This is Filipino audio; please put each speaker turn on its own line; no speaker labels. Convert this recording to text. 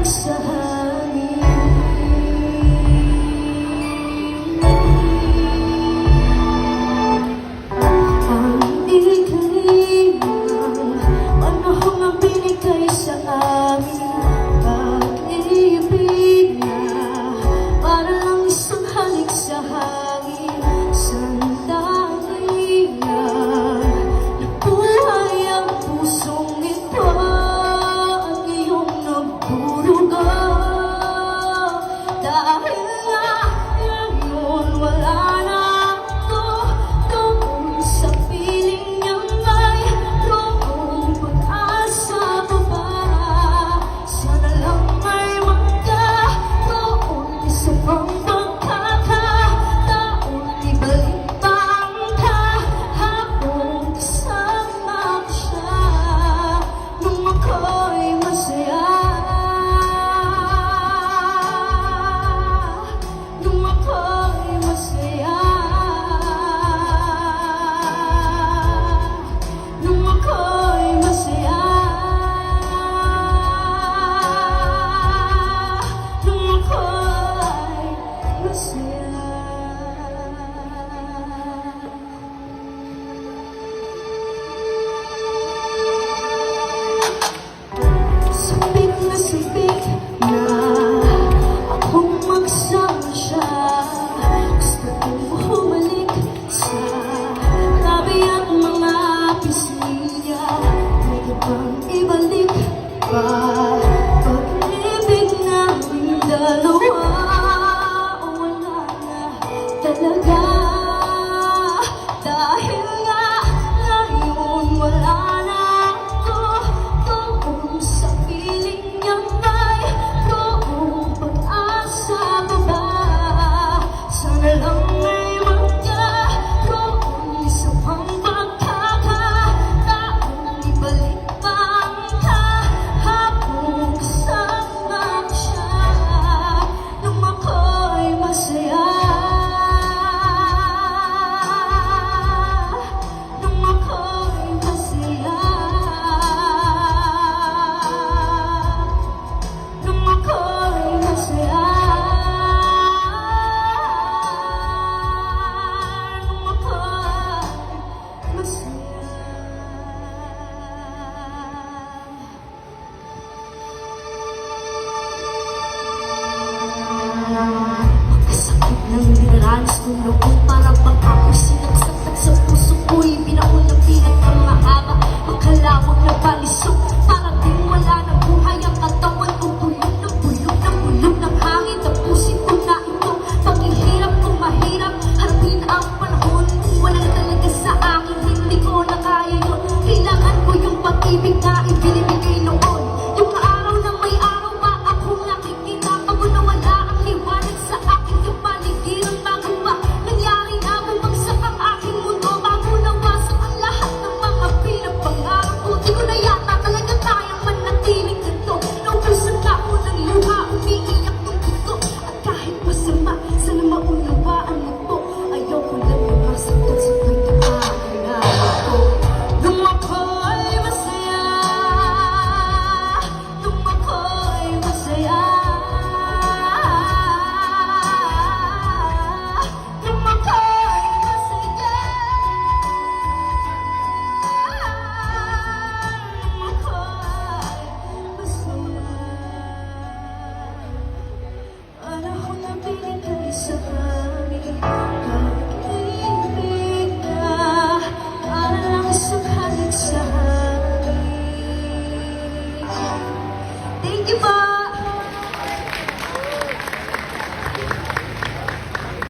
halik sa hangin. Ang ikalilang panahon ang binigay sa amin, pag-ibig na para lang isang halik sa hangin. Sandali lang nabuhay ang pusong ito at iyong nagduruga. Dahil nga ngayon wala na ako doon sa piling niyang may roong pag-asa pa ba. Sana lang may magkaroon isa pang pagkakataon, ibalik pa ang kahapon kasama ko siya nung ako'y masaya. Nung ako'y masaya. Nung ako'y masaya. Nung ako'y masaya. Sabik na sabik na akong magsama siya. Gusto kong bumalik sa tabi at mga pisngi niya. Pwede bang ibalik pa